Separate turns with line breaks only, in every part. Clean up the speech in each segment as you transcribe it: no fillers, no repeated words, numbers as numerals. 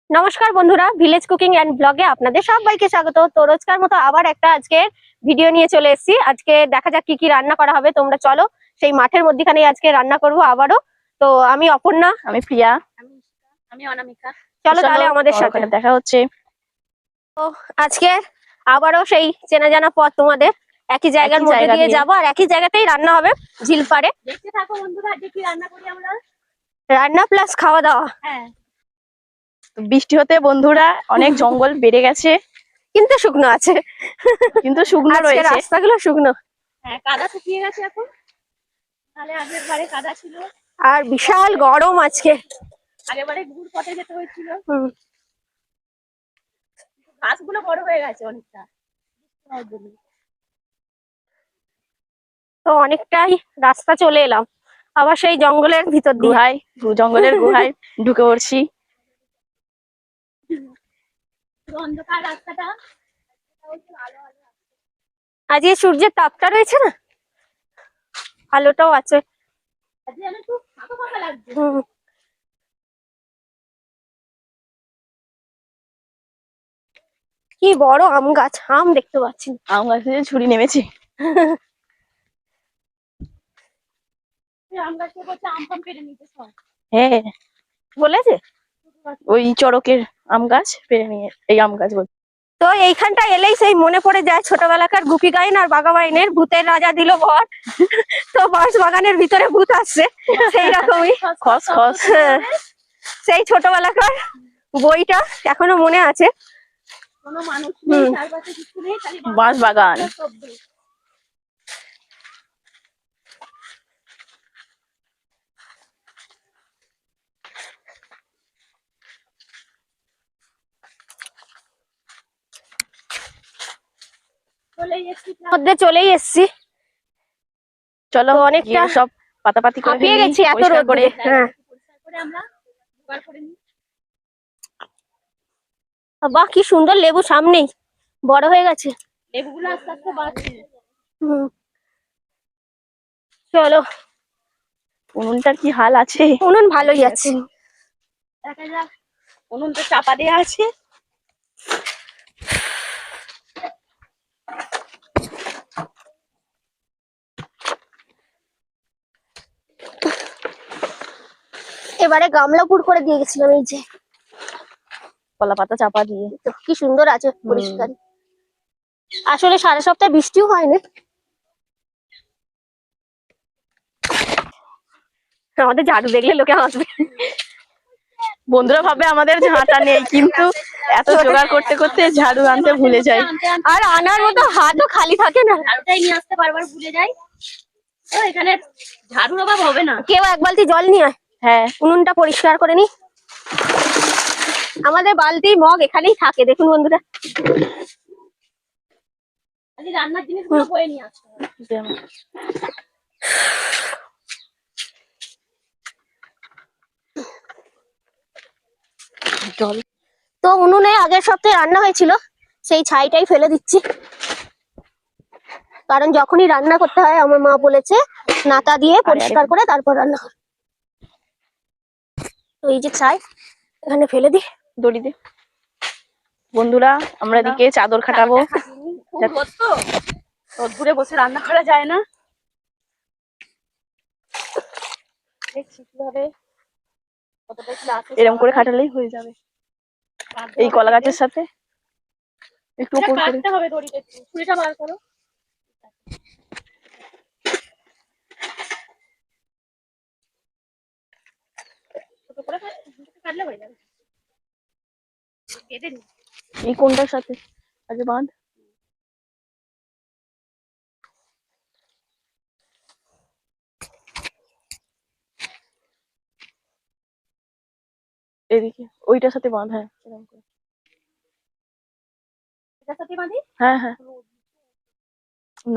নমস্কার বন্ধুরা, village cooking and ব্লগে আপনাদের সবাইকে স্বাগত। তো রোজকার মতো আবার একটা আজকে ভিডিও নিয়ে চলে এসেছি। আজকে দেখা যাক কি কি রান্না করা হবে। তোমরা চলো, সেই মাঠের মধ্যখানে আজকে রান্না করব আবারও। তো আমি অপর্ণা,
আমি প্রিয়া,
আমি অনামিকা।
চলো তাহলে আমাদের সাথে
দেখা হচ্ছে।
তো আজকে আবারও সেই চেনা জানা পথ, তোমাদের একই জায়গার মধ্যে দিয়ে যাবো আর একই জায়গাতেই রান্না হবে, ঝিলপাড়ে।
দেখতে থাকো বন্ধুরা, আজকে কি রান্না করি আমরা।
রান্না প্লাস খাওয়া দাওয়া।
হ্যাঁ,
বৃষ্টি হতে বন্ধুরা অনেক জঙ্গল বেড়ে গেছে,
কিন্তু শুকনো আছে,
কিন্তু শুকনো রয়েছে,
রাস্তাগুলো শুকনো।
হ্যাঁ, কাদা শুকিয়ে গেছে এখন, তাহলে আগের বারে কাদা ছিল।
আর বিশাল গরম আজকে,
আগের বারে গুড় পথে যেতে হয়েছিল। গাছগুলো বড় হয়ে গেছে অনেকটা।
তো অনেকটাই রাস্তা চলে এলাম, আবার সেই জঙ্গলের ভিতর দিয়ে।
জঙ্গলের গুহায় ঢুকে পড়ছি।
অন্ধকার রাস্তাটা,
আজকে সূর্যের তাপটা রয়েছে না, আলোটাও আছে।
আজকে একটু ফাঁকা ফাঁকা লাগছে।
কি বড় আম গাছ, আম দেখতে পাচ্ছি।
আম গাছে ছুরি নেমেছে।
আম গাছ করছে, আম ফাম পেরে নিতে সব।
হ্যাঁ,
বলেছে
ওই চড়কের আম গাছ পেরে নিয়ে এই আম গাছ বলছে।
তো এইখানটা এলেই সেই মনে পড়ে যায় ছোটবেলাকার গুপি গাইন আর বাঘা বাইনের ভূতের রাজা দিল বর। তো বাঁশ বাগানের ভিতরে ভূত আসছে, সেই রকমই
খস খস।
সেই ছোটবেলাকার বইটা এখনো মনে আছে।
কোনো মানুষ নেই, চারপাশে কিছু নেই, খালি
বাঁশ বাগান।
মধ্যে চলেই এসছি।
চলো
অনেকটা
সব পাতাপাতি করে
হাঁপিয়ে গেছি এত রোদ
করে।
হ্যাঁ,
আমরা জোগাড় করে নিই।
বাহ কি সুন্দর লেবু, সামনেই বড় হয়ে গেছে
লেবুগুলো আস্তে আস্তে বাড়ছে।
চলো,
উনুনটার কি হাল আছে?
উনুন ভালোই আছে।
দেখা যাক, উনুনটা চাপা দেওয়া আছে।
এবারে গামলা পুর করে দিয়ে গেছিলাম, এই যে
কলা পাতা চাপা দিয়ে।
তো কি সুন্দর আছে পরিষ্কার। আসলে সারা সপ্তাহে বৃষ্টিও হয়নি। আমাদের ঝাড়ু দেখলে লোকে হাসবে।
বন্ধুরা ভাবে আমাদের ঝাঁটা নেই, কিন্তু এত জোগাড় করতে করতে ঝাড়ু আনতে ভুলে যাই।
আর আনার মতো হাতও খালি থাকে না,
ঝাড়ুটাই নিয়ে আসতে বারবার ভুলে যাই। তো এখানে ঝাড়ুর অভাব হবে না।
কেউ এক বালতি জল নিয়ে আয়।
হ্যাঁ,
উনুনটা পরিষ্কার করে নি। আমাদের বালতি মগ এখানেই থাকে, দেখুন বন্ধুরা।
রান্নার জিনিসগুলো বয়ে নিয়ে আসতে হবে।
জল
তো উনুনে আগের সপ্তাহে রান্না হয়েছিল, সেই ছাইটাই ফেলে দিচ্ছি, কারণ যখনই রান্না করতে হয় আমার মা বলেছে নাতা দিয়ে পরিষ্কার করে তারপর রান্না হবে। তো এই যে ছাই এখানে ফেলে দি,
দড়ি দে। বন্ধুরা আমরা এদিকে চাদর খাটাবো।
রোদ্দুরে বসে রান্না করা যায় না। দেখছি কিভাবে
এরকম করে খাটালেই হয়ে যাবে। এই কলা গাছের সাথে একটু উপর করে
কাটতে হবে দড়িতে। ছুরিটা বার করো। ছোট করে কাটলে হয়ে যাবে। কেটে নি।
এই কোনটার সাথে আগে বাঁধ। এদিকে ওইটার সাথে বাঁধ। হ্যাঁ, এরকম করে।
এটার সাথে বাঁধি?
হ্যাঁ হ্যাঁ,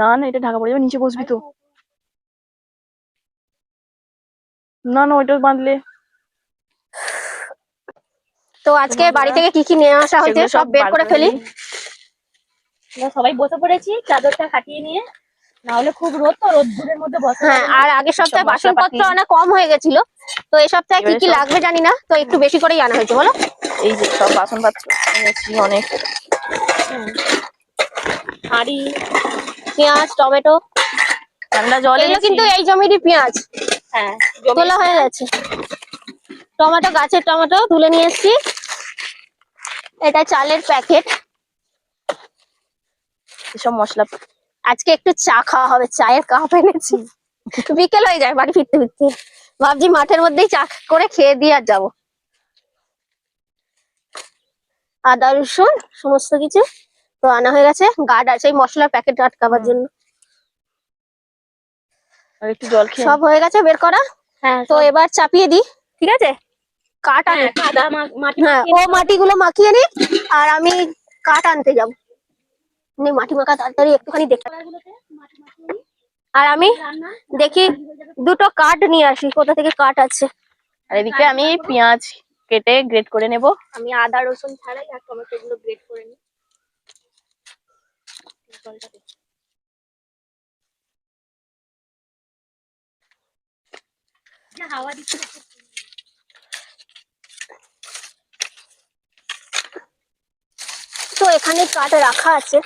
না না, এটা ঢাকা পড়ে যাবে, নিচে বসবি তো। না না, ওইটা বাঁধলে।
তো আজকে বাড়ি থেকে কি কি নিয়ে আসা হয়েছে সব বের করে ফেলি।
সবাই বসে পড়েছি চাদরটা খাটিয়ে নিয়ে, না হলে খুব রোদ, তো রোদ্দুরের মধ্যে বসে।
হ্যাঁ, আর আগের সপ্তাহে বাসনপত্র আনা কম হয়ে গেছিল, তো এই সপ্তাহে কি কি লাগবে জানি না, তো একটু বেশি করেই আনা হয়েছে। বলো
এই যে সব বাসন পাত্র এনেছি অনেক।
হাঁড়ি, পেঁয়াজ, টমেটো,
ঠান্ডা জল
এগুলো
এনেছি।
কিন্তু এই জমিরই পেঁয়াজ
হ্যাঁ
তোলা হয়ে গেছে। টমেটো, গাছের টমেটো তুলে নিয়ে এসেছি। এটা চালের প্যাকেট।
এসব মশলা
আজকে একটু চা খাওয়া হবে, চায়ের কাপ এনেছি। বিকেল হয়ে যায় বাড়ি ফিরতে ফিরতে, ভাবছি মাঠের মধ্যেই চা করে খেয়ে দিয়ে আর যাবো। আদা রসুন সমস্ত কিছু তো আনা হয়ে গেছে, গার্ড আছে এই মশলার প্যাকেট আটকাবার জন্য।
আর একটু জল খেয়ে
সব হয়ে গেছে বের করা।
হ্যাঁ
তো এবার চাপিয়ে দিই, ঠিক আছে? কাঠ আনি,
কাদা মাটি
হ্যাঁ ও মাটিগুলো মাখিয়ে নি, আর আমি কাঠ আনতে যাবো। মাটি মাখা তাড়াতাড়ি একটুখানি দেখে, আর আমি
রান্না
দেখি দুটো কাঠ নিয়ে আসি, কোথা থেকে কাঠ আছে।
আর এদিকে আমি পেঁয়াজ কেটে গ্রেট করে নেব।
আমি আদা রসুন ছাড়াই আর টমেটো গুলো গ্রেট করে নিই।
হাওয়া দিচ্ছে।
তো এখানে কাঠ রাখা আছে।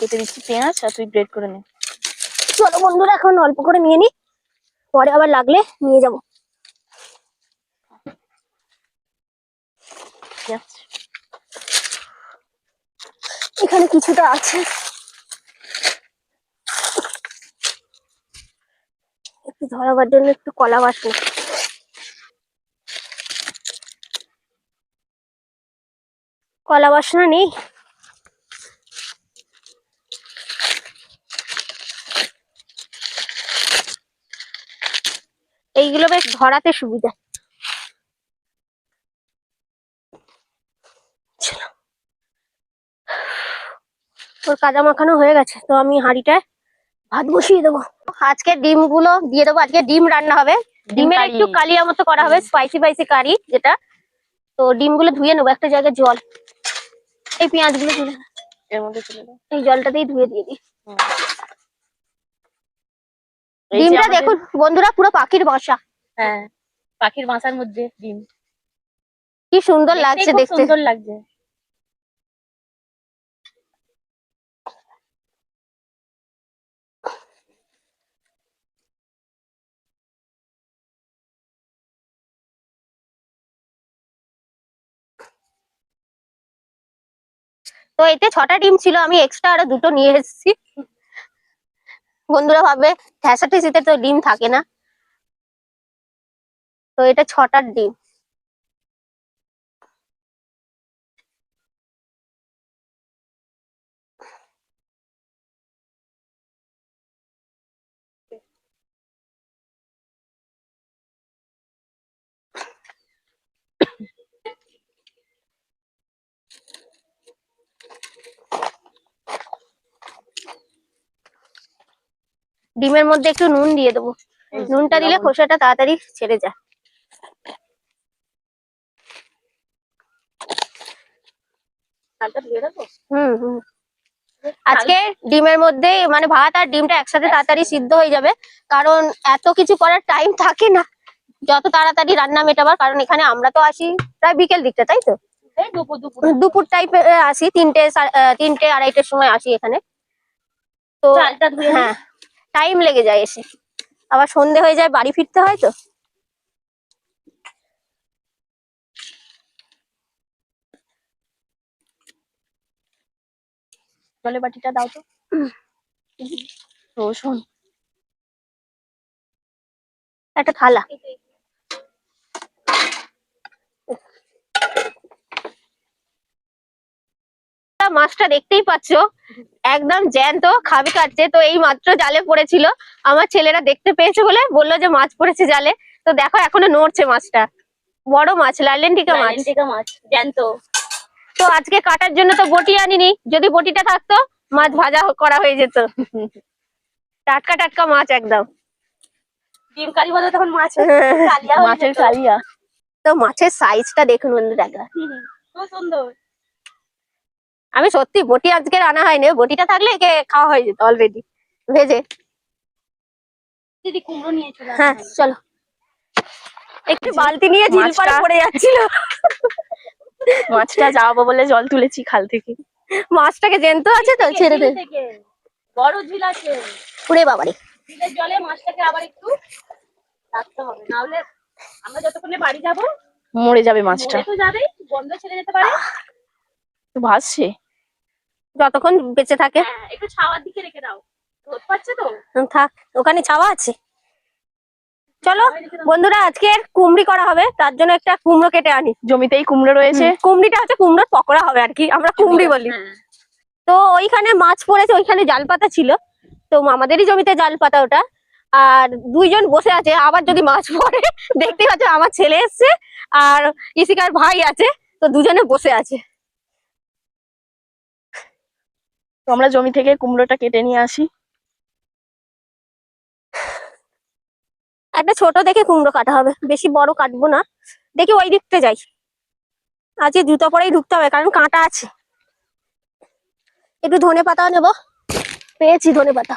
কেটে দিচ্ছি পেঁয়াজ, আর তুই গ্রেট করে নে।
চলো বন্ধুরা এখন অল্প করে নিয়ে নি, পরে আবার লাগলে নিয়ে যাব।
পেঁয়াজ
এখানে কিছুটা আছে, একটু ধরাবার জন্য একটু কলা বাসন। কলা বাসনা নেই। এইগুলো বেশ ধরাতে সুবিধা। তোর কাদা মাখানো হয়ে গেছে, তো আমি হাঁড়িটায় ভাত বসিয়ে দেবো। আজকে ডিমগুলো দিয়ে দেবো, আজকে ডিম রান্না হবে। ডিমের
কারি।
একটু কালিয়া মতো করা হবে, স্পাইসি স্পাইসি কারি যেটা। তো ডিমগুলো ধুয়ে নেবো, একটা জায়গায় জল, এই পেঁয়াজগুলো তুলে
এর মধ্যে তুলে দাও।
এই জলটাতেই ধুয়ে দিয়ে দিই।
এই যে
ডিমটা
আমাদের-
দেখুন বন্ধুরা, পুরো পাখির বাসা,
হ্যাঁ পাখির বাসার মধ্যে ডিম,
কি সুন্দর লাগছে
খুব
দেখতে।
সুন্দর লাগছে।
তো এতে 6টা ডিম ছিল, আমি এক্সট্রা আরো দুটো নিয়ে এসেছি। বন্ধুরা ভাবে ঠেসাঠেসিতে তো ডিম থাকে না, তো এটা 6টার ডিম। ডিমের মধ্যে একটু নুন দিয়ে দেবো, নুনটা দিলে খোসাটা তাড়াতাড়ি ছেড়ে যায়।
চালটা ধুয়ে রাখো।
হুম হুম। আজকে ডিমের মধ্যে মানে ভাত আর ডিমটা একসাথে তাড়াতাড়ি সিদ্ধ হয়ে যাবে, কারণ এত কিছু করার টাইম থাকে না যত তাড়াতাড়ি রান্না মেটাবার। কারণ এখানে আমরা তো আসি প্রায় বিকেল দিকটা, তাই তো
এই দুপুর দুপুর
দুপুর টাইপের আসি, 3টে 2:30টার সময় আসি এখানে। তো
চালটা ধুয়ে নিই।
হ্যাঁ টাইম লেগে যায় এসে, আবার সন্ধে হয়ে যায়, বাড়ি ফিরতে হয় তো।
জলের বাটিটা দাও তো। রসুন
একটা থালা, মাছটা দেখতেই পাচ্ছো একদম জ্যান্ত, খাবি কাটছে। তো এই মাত্র জালে পড়েছিল, আমার ছেলেরা দেখতে পেয়েছে বলে বললো যে মাছ পড়েছে জালে। তো দেখো এখনো নড়ছে মাছটা, বড় মাছ, লাইলেন্টিকা মাছ।
লাইলেন্টিকা মাছ জ্যান্ত।
তো আজকে কাটার জন্য তো বটি আনিনি, যদি বটিটা থাকতো মাছ ভাজা করা হয়ে যেত। টাটকা টাটকা মাছ একদম।
ডিম কারি বলে তখন মাছ কালিয়া হয়ে
মাছের
যেত।
কালিয়া।
তো মাছের সাইজটা দেখুন বন্ধুরা একবার।
খুব সুন্দর।
আমি সত্যি বটি আজকে রান্না হয়নি, বটিটা থাকলে একে খাওয়া হয়ে যেত অলরেডি ভেজে।
দিদি কুমড়ো নিয়ে চলে আসো
হ্যাঁ
তাহলে।
চলো। একটু বালতি নিয়ে ঝিল পাড়ে
মাছটা-
পড়ে যাচ্ছিল।
মাছটা যাবো বলে জল তুলেছি খাল থেকে।
মাছটাকে জ্যান্ত আছে তো
থেকে,
ছেড়ে দে।
ঝিল থেকে। বড় ঝিল আছে।
পুরে বাবারে।
ঝিলের জলে মাছটাকে আবার একটু রাখতে হবে, না হলে আমরা যতক্ষণে বাড়ি যাবো
মরে যাবে মাছটা।
মরে তো যাবেই, গন্ধ ছেড়ে যেতে পারে।
তো ভাসছে।
যতক্ষণ বেঁচে থাকে।
হ্যাঁ, একটু ছাওয়ার দিকে রেখে দাও, রোদ পাচ্ছে তো।
থাক, ওখানে ছাওয়া আছে। চলো
ছাওয়ায় রেখে দাও।
বন্ধুরা, আজকে কুমড়ি করা হবে, তার জন্য একটা কুমড়ো কেটে আনি।
জমিতেই কুমড়ো রয়েছে।
কুমড়িটা হচ্ছে কুমড়োর পকোড়া হবে আর কি, আমরা কুমড়ি বলি।
হ্যাঁ।
তো ওইখানে মাছ পড়েছে, ওইখানে জাল পাতা ছিল, তো আমাদেরই জমিতে জাল পাতা ওটা। আর দুইজন বসে আছে, আবার যদি মাছ পড়ে দেখতে পাচ্ছ আমার ছেলে এসছে আর ইসিকার ভাই আছে, তো দুজনে বসে আছে।
তো আমরা জমি থেকে কুমড়োটা কেটে নিয়ে আসি।
একটা ছোট দেখে কুমড়ো কাটা হবে, বেশি বড় কাটবো না। দেখি ওই দিকতে যাই, আজকে জুতো পরেই ঢুকতে হবে কারণ কাঁটা আছে। একটু ধনে পাতাও নেবো, পেয়েছি ধনে পাতা,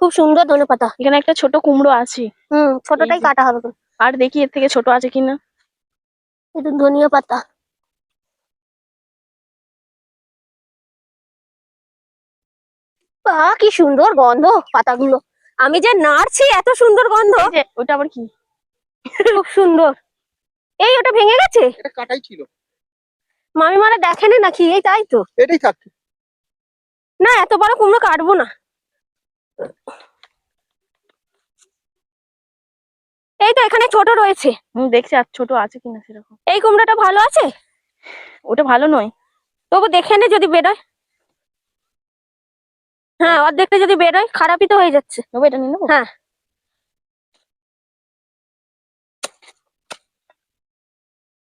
খুব সুন্দর ধনে পাতা।
এখানে একটা ছোট কুমড়ো আছে।
ছোটটাই
এই যে।
কাটা হবে।
আর দেখি এর থেকে ছোট আছে কিনা।
একটু ধনিয়া পাতা, কি সুন্দর গন্ধ পাতাগুলো। আমি যে নাড়ছি, এত সুন্দর গন্ধ।
এই যে ওটা আবার কি?
খুব সুন্দর। এই ওটা ভেঙে গেছে,
এটা কাটাই ছিল,
মামি মানে দেখেনি নাকি? এই তাই তো।
এটাই থাকছে।
না, এত বড় কুমড়ো কাটবো না। এই তো এখানে ছোট রয়েছে।
দেখছি আর ছোট আছে কিনা সেরকম।
এই কুমড়োটা ভালো আছে,
ওটা ভালো নয়।
তবু দেখে নে যদি বেরোয়। হ্যাঁ, অর্ধেকটা যদি বেরোয়, খারাপই তো হয়ে যাচ্ছে।
তবে এটা নিয়ে নেবো।
হ্যাঁ,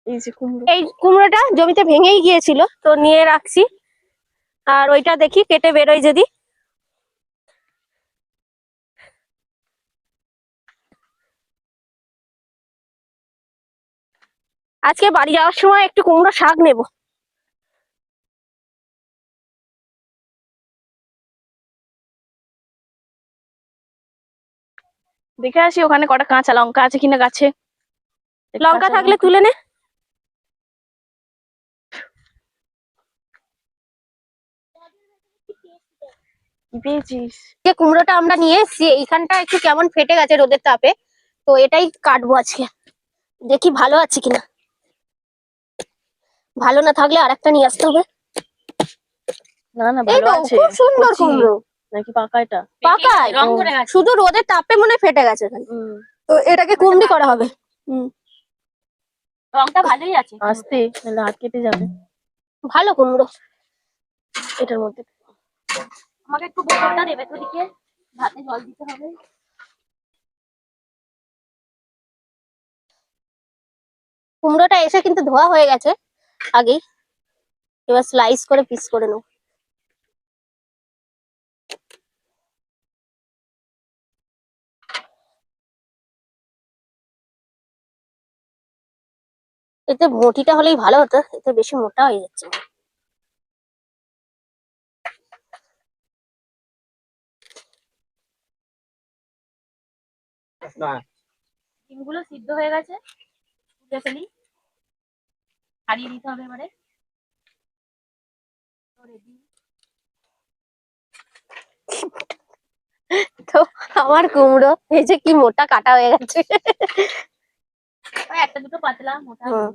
এই যে কুমড়ো।
এই কুমড়োটা জমিতে ভেঙেই গিয়েছিল, তো নিয়ে রাখছি। আর ওইটা দেখি কেটে বেরোয় যদি। আজকে বাড়ি যাওয়ার সময় একটু কুমড়ো শাক নেব।
দেখে আসি ওখানে কটা কাঁচা লঙ্কা আছে কিনা গাছে।
লঙ্কা থাকলে তুলে নে।
কি পেয়েছিস?
যে কুমড়োটা আমরা নিয়ে এসেছি, এইখানটা একটু কেমন ফেটে গেছে রোদের তাপে, তো এটাই কাটবো আজকে। দেখি ভালো আছে কিনা, ভালো না থাকলে আরেকটা নিয়ে আসতে হবে।
না না,
এই
ভালো
তো
আছে।
খুব সুন্দর
কচি।
কুমড়ো।
নাকি পাকা এটা?
পাকা,
রং করে গেছে।
শুধু রোদের তাপে মনে হয় ফেটে গেছে এখানে। তো এটাকে কুমড়ি করা হবে।
রংটা ভালোই আছে।
আস্তে, নাহলে হাত কেটে যাবে।
ভালো কুমড়ো।
এটার মধ্যে
আমাকে একটু বোতলটা দেবে তো দিকে, ভাতে জল দিতে হবে।
কুমড়োটা এসে কিন্তু ধোয়া হয়ে গেছে আগেই, এবার স্লাইস করে পিস করে নেব। এতে মোটিটা হলেই ভালো হতো, এতে বেশি মোটা হয়ে যাচ্ছে।
না,
ডিমগুলো সিদ্ধ হয়ে গেছে, তুলে ফেলি, ছাড়িয়ে দিতে হবে এবারে।
তো আমার কুমড়ো এই যে কি মোটা কাটা হয়ে গেছে।
ওই একটা দুটো পাতলা মোটা।
হুম।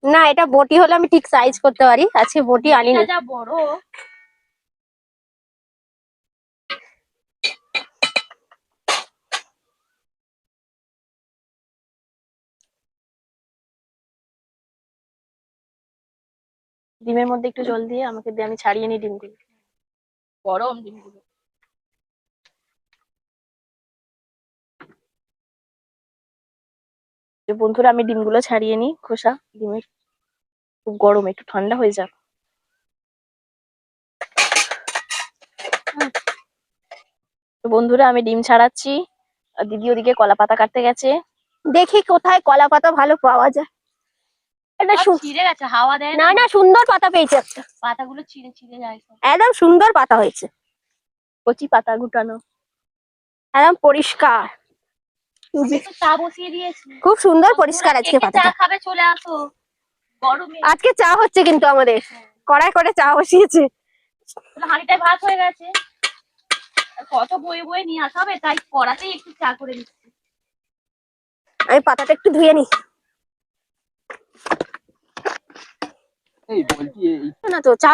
না, এটা বটি হলে আমি ঠিক সাইজ করতে পারি, আজকে বটি আনিনি।
এটা যা বড়।
ডিমের মধ্যে একটু জল দিয়ে আমাকে দিয়ে, আমি ছাড়িয়ে নিই ডিমগুলো।
গরম ডিমগুলো।
যে বন্ধুরা, আমি ডিমগুলো ছাড়িয়ে নিই খোসা ডিমের। খুব গরম, একটু ঠান্ডা হয়ে যাক। তো বন্ধুরা, আমি ডিম ছাড়াচ্ছি আর দিদি ওদিকে কলা পাতা কাটতে গেছে।
দেখি কোথায় কলা পাতা ভালো পাওয়া যায়। এটা
সব ছিঁড়ে গেছে, হাওয়া দেয়
না না সুন্দর পাতা পেয়েছে একটা,
পাতাগুলো ছিঁড়ে ছিঁড়ে যায় সব।
একদম সুন্দর পাতা হয়েছে,
কচি পাতা গুটানো।
একদম পরিষ্কার,
আমি তো চা বসিয়ে দিয়েছি।
খুব সুন্দর
বন্ধুরা,
পরিষ্কার
কে
আজকে
কে চা
পাতাটা।
খাবে চলে আসো গরমে।
আজকে চা হচ্ছে কিন্তু আমাদের কড়াই করে চা বসিয়েছে।
হাঁড়িটায় ভাত হয়ে গেছে, আর কত বয়ে বয়ে নিয়ে আসা হবে, তাই কড়াতেই একটু চা করে দিচ্ছি।
আমি পাতাটা একটু ধুয়ে নি। না তো চা,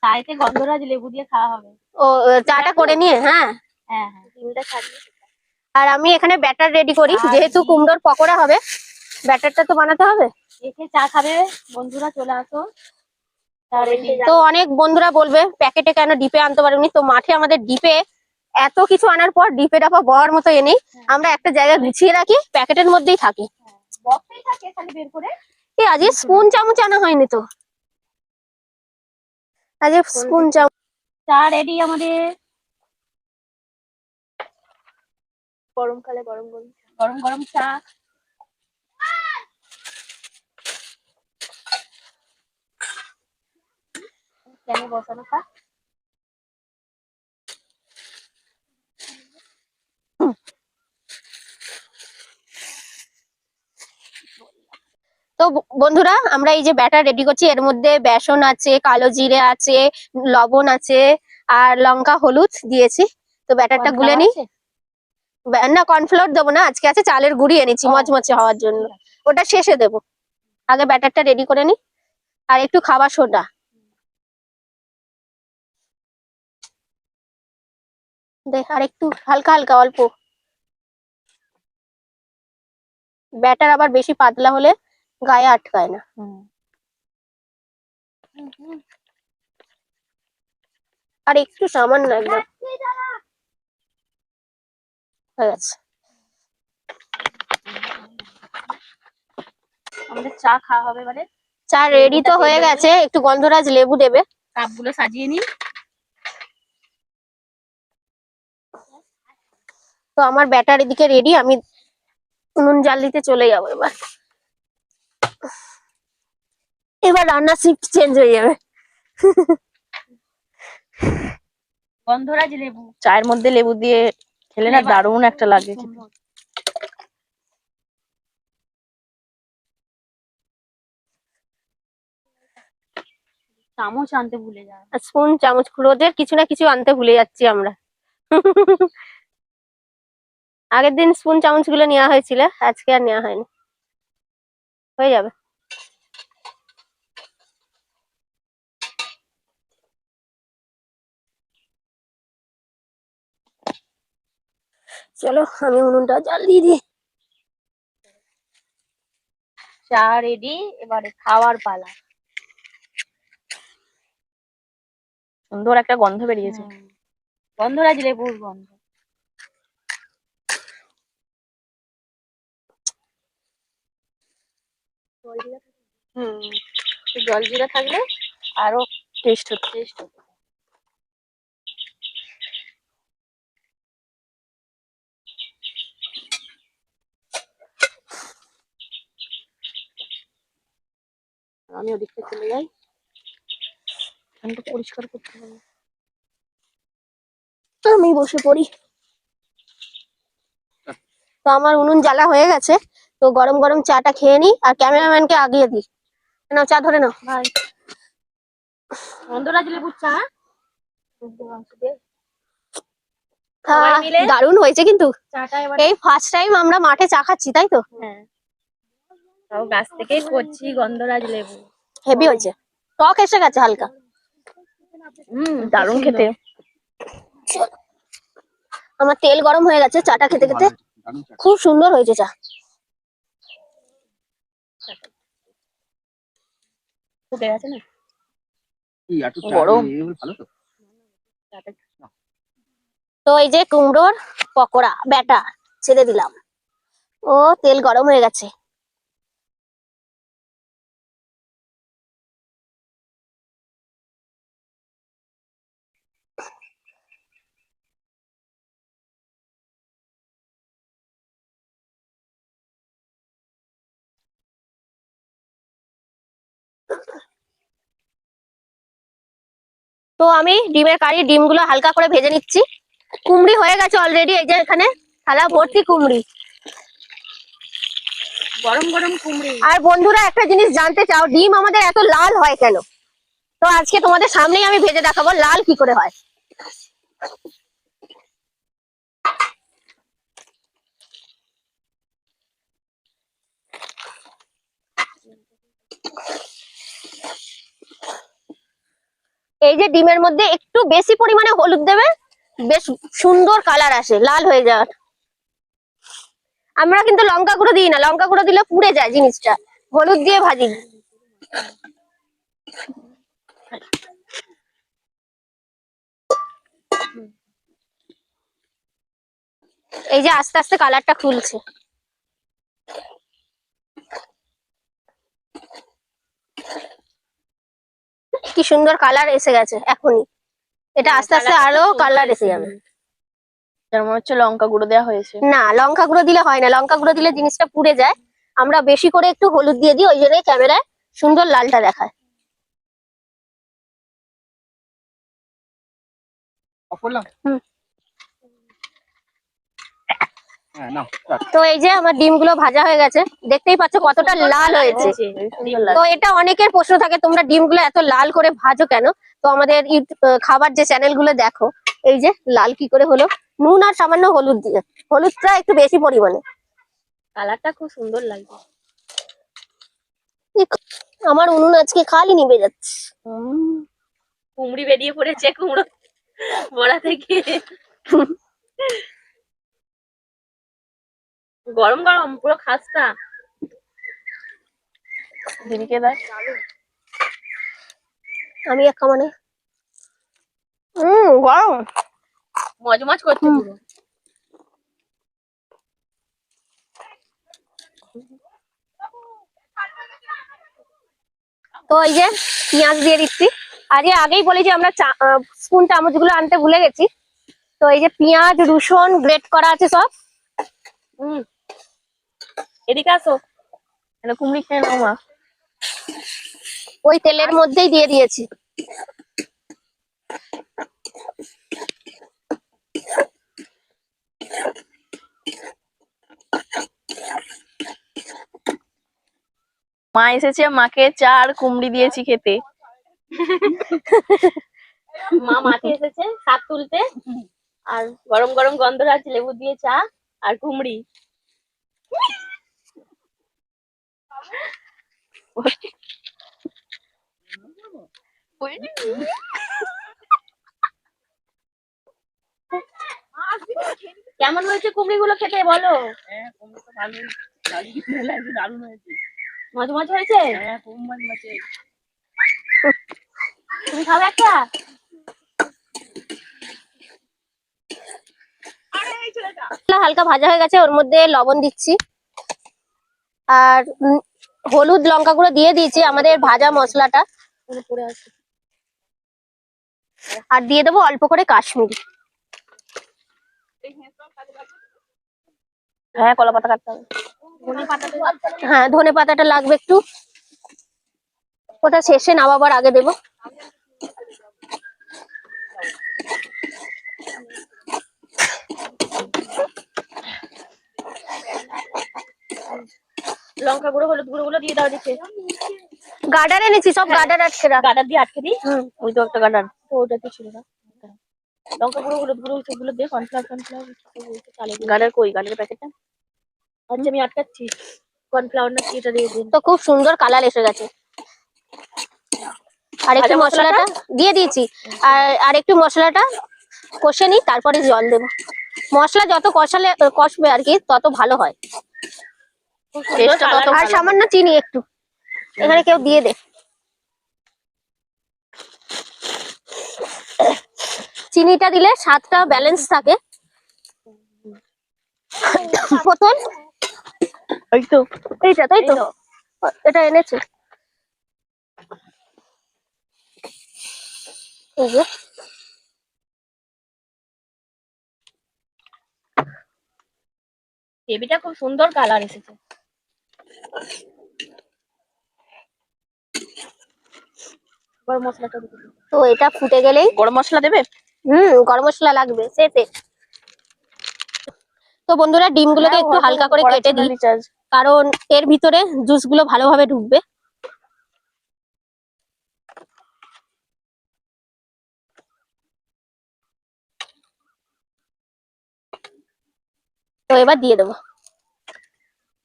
চায়েতে গন্ধরাজ লেবু দিয়ে খাওয়া হবে।
ও চাটা করে নিয়ে, হ্যাঁ
হ্যাঁ হ্যাঁ।
ডিমটা ছাড়িয়ে। আর আমি এখানে ব্যাটার রেডি করি,
আর
যেহেতু
ডিম।
কুমড়োর পকোড়া হবে, ব্যাটারটা তো বানাতে হবে।
এসে চা খাবে বন্ধুরা চলে আসো।
তো অনেক বন্ধুরা বলবে প্যাকেটে কেন ডিপে আনতে পারিনি, তো মাঠে আমাদের ডিপে এত কিছু আনার পর ডিপের আবার বড় মতো এনেই, আমরা একটা জায়গায় গুছিয়ে রাখি, প্যাকেটের মধ্যেই থাকে।
বক্সেই থাকে, খালি বের করে।
এই আজকে স্পুন চামচ আনা হয়নি তো, আজকে স্পুন চামচ।
চা রেডি আমাদের।
গরমকালে গরম গরম
গরম গরম চা। ফ্যানে বসানো থাক।
তো বন্ধুরা আমরা এই যে ব্যাটার রেডি করছি, এর মধ্যে বেসন আছে, কালো জিরে আছে, লবণ আছে, আর লঙ্কা হলুদ দিয়েছি। তো ব্যাটারটা গুলে নিই। না কর্নফ্লোর দেবো না, আজকে আছে চালের গুঁড়ি এনেছি মচমচে হওয়ার জন্য, ওটা শেষে দেবো। আগে ব্যাটারটা রেডি করে নি, আর একটু খাবার সোডা দেখ, আর একটু হালকা হালকা অল্প। ব্যাটার আবার বেশি পাতলা হলে গায়ে আটকায় না। আর একটু সামান্য একদম হয়ে গেছে।
আমাদের চা খাওয়া হবে মানে।
চা রেডি তো হয়ে গেছে, একটু গন্ধরাজ লেবু দেবে।
কাপগুলো সাজিয়ে নিই।
তো আমার ব্যাটার এদিকে রেডি, আমি উনুন জ্বালিতে চলে যাবো এবার। এবার রান্নার শিফট চেঞ্জ হয়ে যাবে।
গন্ধরাজ লেবু।
চায়ের মধ্যে লেবু দিয়ে খেলে না দারুণ একটা লাগে খেতে।
চামচ আনতে ভুলে যায়।
স্পুন চামচ রোজের কিছু না কিছু আনতে ভুলে যাচ্ছি আমরা। আগের দিন স্পুন চামচ গুলো নেওয়া হয়েছিল, আজকে আর নেওয়া হয়নি। হয়ে যাবে। চলো আমি উনুনটা জ্বালিয়ে দিই।
চা রেডি, এবারে খাওয়ার পালা।
সুন্দর একটা গন্ধ বেরিয়েছে।
গন্ধরাজ লেবুর গন্ধ।
জল জিরা থাকলে আরো
টেস্ট হচ্ছে।
টেস্ট হবে।
আমি ওদিকটা চলে যাই,
এখানটা পরিষ্কার করতে হবে।
আমি বসে পড়ি। তো আমার উনুন জ্বালা হয়ে গেছে, তো গরম গরম চাটা খেয়ে নিই আর ক্যামেরাম্যানকে আগিয়ে দিই। নাও চা ধরে নাও
ভাই গন্ধরাজ লেবুর চা। সবাই মিলে
দারুণ হয়েছে কিন্তু।
চাটা এবার
এই ফার্স্ট টাইম আমরা মাঠে চা খাচ্ছি, তাই তো?
হ্যাঁ, তাও গাছ থেকেই করছি গন্ধরাজ লেবু।
হেভি হয়েছে, টক এসে গেছে হালকা।
দারুণ খেতে।
আমার তেল গরম হয়ে গেছে চাটা খেতে খেতে, খুব সুন্দর হয়েছে চা।
ফুটে গেছে না?
গরম।
তো এই যে কুমড়োর পকোড়া ব্যাটা ছেড়ে দিলাম, ও তেল গরম হয়ে গেছে। তো আমি ডিমের কারি, ডিমগুলো হালকা করে ভেজে নিচ্ছি। কুমড়ি হয়ে গেছে অলরেডি, এই যে এখানে থালা ভর্তি কুমড়ি।
গরম গরম কুমড়ি।
আর বন্ধুরা একটা জিনিস জানতে চাও, ডিম আমাদের এত লাল হয় কেন? তো আজকে তোমাদের সামনেই আমি ভেজে দেখাবো লাল কি করে হয়। এই যে ডিমের মধ্যে একটু বেশি পরিমাণে হলুদ দেবে, বেশ সুন্দর কালার আসে লাল হয়ে যাওয়ার। আমরা কিন্তু লঙ্কা গুঁড়ো দিই না, লঙ্কা গুঁড়ো দিলে পুড়ে যায় জিনিসটা, হলুদ দিয়ে ভাজি। এই যে আস্তে আস্তে কালারটা খুলছে, কি সুন্দর কালার এসে গেছে এখনই। এটা আস্তে আস্তে আরো কালার এসে যাবে।
যার মনে হচ্ছে লঙ্কা গুঁড়ো দেওয়া হয়েছে।
না, লঙ্কা গুঁড়ো দিলে হয় না, লঙ্কা গুঁড়ো দিলে জিনিসটা পুড়ে যায়। আমরা বেশি করে একটু হলুদ দিয়ে দিই, ওই জন্যই ক্যামেরায় সুন্দর লালটা দেখায়। হুম। তো এই যে আমার ডিমগুলো ভাজা হয়ে গেছে, দেখতেই পাচ্ছ কতটা লাল হয়েছে। তো এটা অনেকের প্রশ্ন থাকে, তোমরা ডিমগুলো এত লাল করে ভাজো কেন? তো আমাদের খাবার যে চ্যানেলগুলো দেখো, এই যে লাল কি করে হলো, নুন আর সামান্য হলুদ দিয়ে, হলুদটা একটু বেশি পরিমাণে।
কালারটা খুব সুন্দর লাগছে।
আমার উনুন আজকে খালি নিভে যাচ্ছে।
কুমড়ি বেরিয়ে পড়েছে কুমড়ো বড়া থেকে। গরম গরম পুরো খাস্তা।
দিদিকে দেখ।
আমি এক মানে গরম
মজমজ করছে পুরো।
তো এই যে পেঁয়াজ দিয়ে দিচ্ছি। আজকে আগেই বলেছি আমরা স্পুন চামচ গুলো আনতে ভুলে গেছি। তো এই যে পেঁয়াজ রসুন গ্রেট করা আছে সব।
এদিকে আসো।
এটা কুমড়ি খেয়ে নাও মা।
ওই তেলের মধ্যেই দিয়ে দিয়েছি।
মা এসেছে, মাকে চা আর কুমড়ি দিয়েছি খেতে।
মা মাঠে এসেছে শাক তুলতে, আর গরম গরম গন্ধরাজ লেবু দিয়ে চা আর কুমড়ি। কেমন হয়েছে কুমড়ি গুলো খেতে বলো? মজমজ হয়েছে। তুমি খাবে একটা?
হালকা ভাজা হয়ে গেছে, ওর মধ্যে লবণ দিচ্ছি আর হলুদ লঙ্কা গুঁড়ো দিয়ে দিয়েছি আমাদের ভাজা মশলাটা, আর দিয়ে দেবো অল্প করে কাশ্মীরি।
হ্যাঁ, কলা পাতা কাটতে হবে।
হ্যাঁ, ধনে পাতাটা লাগবে একটু, ওটা শেষে নামাবার আগে দেবো।
লঙ্কা গুঁড়ো হলুদ গুঁড়ো গুলো দিয়ে দাও দিচ্ছে।
গার্ডার এনেছি, সব গার্ডার আটকে রাখ।
গাডার দিয়ে আটকে দিই।
ওই তো একটা গাডার।
তো ওটা তো ছিল না। লঙ্কা গুঁড়ো হলুদ গুঁড়ো সবগুলো দিয়ে কর্নফ্লাওয়ার
গাডার কই? গাডারের প্যাকেটটা
আচ্ছা আমি আটকাচ্ছি। কর্নফ্লাওয়ার না কি এটা দিয়ে দিন।
তো খুব সুন্দর কালার এসে গেছে। আর একটু
ভাজা
মশলাটা দিয়ে দিয়েছি, আর একটু মশলাটা কষে নিই, তারপরে জল দেবো। মশলা যত কষবে আর কি, তত ভালো হয়।
টেস্টটা তত
আর
ভালো।
সামান্য চিনি একটু এখানে কেউ দিয়ে দে। চিনিটা দিলে স্বাদটা ব্যালেন্স থাকে। বোতল
ওই তো,
এইটা, তাই তো, এটা এনেছে। এই যে
গ্রেভিটা খুব সুন্দর কালার এসেছে।
গরম মশলাটা দিতে হবে।
তো এটা ফুটে গেলেই
গরম মশলা দেবে?
গরম মশলা লাগবে শেষে। তো বন্ধুরা ডিমগুলোকে
হ্যাঁ,
একটু হালকা করে
কড়া
কেটে
ছিল
দিই,
রিচার্জ।
কারণ এর ভিতরে জুস গুলো ভালোভাবে ঢুকবে। তো এবার দিয়ে দেবো।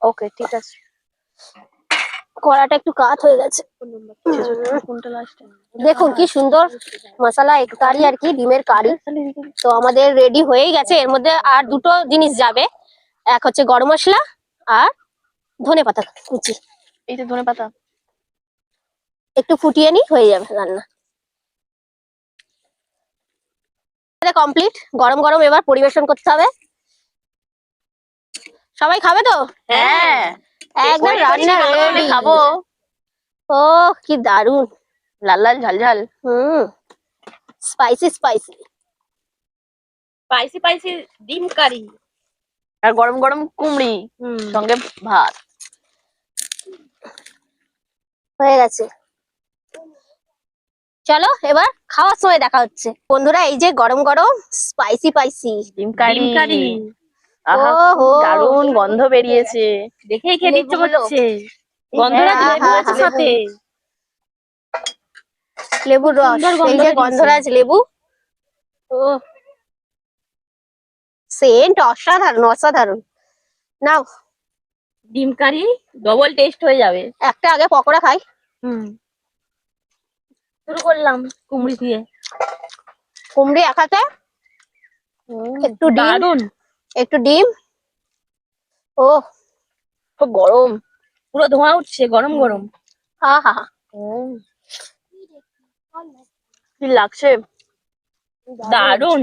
ওকে, ঠিক আছে।
কড়াটা একটু কাত হয়ে গেছে।
কোনটা লাস্টে?
দেখুন কি সুন্দর মশলা কারি আর কি, ডিমের কারি। তো আমাদের রেডি হয়েই গেছে। এর মধ্যে আর দুটো জিনিস যাবে, এক হচ্ছে গরম মশলা আর ধনেপাতা কুচি।
এই যে ধনেপাতা।
একটু ফুটিয়ে নি, হয়ে যাবে রান্না কমপ্লিট। গরম গরম এবার পরিবেশন করতে হবে। সবাই খাবে তো?
হ্যাঁ,
একদম রান্না রেডি।
খাবো।
ও কি দারুন,
লাল লাল ঝাল ঝাল।
Spicy spicy.
স্পাইসি স্পাইসি ডিম কারি।
আর গরম গরম কুমড়ি সঙ্গে ভাত।
হয়ে গেছে। চলো এবার খাওয়ার সময় দেখা হচ্ছে। বন্ধুরা এই যে গরম গরম স্পাইসি স্পাইসি
ডিম কারি।
ডিম কারি।
আহা,
ওহো।
দারুণ গন্ধ বেরিয়েছে।
দেখেই খেতে ইচ্ছে
লেবুগুলো।
করছে। গন্ধরাজ
হ্যাঁ,
লেবু
হ্যাঁ,
আছে
হ্যাঁ।
সাথে।
লেবুর রস,
সুন্দর
এই
গন্ধ
যে
বেরিয়েছে।
গন্ধরাজ লেবু। ও সেন্ট অসাধারণ অসাধারণ। নাও
ডিম কারি ডবল টেস্ট হয়ে যাবে।
একটা আগে পকোড়া খাই।
শুরু করলাম কুমড়ি দিয়ে।
কুমড়ি এক হাতে, একটু ডিম,
দারুন।
একটু ডিম। ও
খুব গরম।
পুরো ধোঁয়া উঠছে, গরম গরম।
হা হা হা।
কি লাগছে?
দারুন।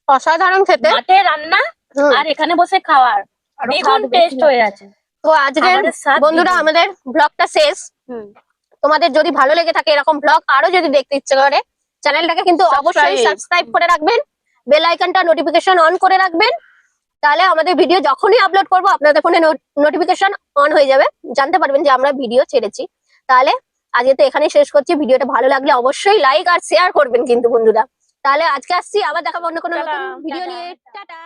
অসাধারণ খেতে।
মাঠে রান্না
হুম।
আর এখানে বসে খাওয়ার দ্বিগুণ টেস্ট হয়ে আছে।
তো আজকে
খাবারের স্বাদ
বন্ধুরা
দ্বিগুণ।
আমাদের ব্লগটা শেষ। তোমাদের যদি ভালো লেগে থাকে এরকম ব্লগ আরো যদি দেখতে ইচ্ছে করে, চ্যানেলটাকে কিন্তু অবশ্যই সাবস্ক্রাইব করে রাখবেন, বেল আইকনটা নোটিফিকেশন অন করে রাখবেন। তাহলে আমাদের ভিডিও যখনই আপলোড করব আপনাদের ফোনে নোটিফিকেশন অন হয়ে যাবে, জানতে পারবেন যে আমরা ভিডিও ছেড়েছি। তাহলে আজকে তো এখানেই শেষ করছি। ভিডিওটা ভালো লাগলে অবশ্যই লাইক আর শেয়ার করবেন কিন্তু বন্ধুরা। তাহলে আজকে আসছি, আবার দেখাবো অন্য কোনো নতুন ভিডিও নিয়ে। টাটা।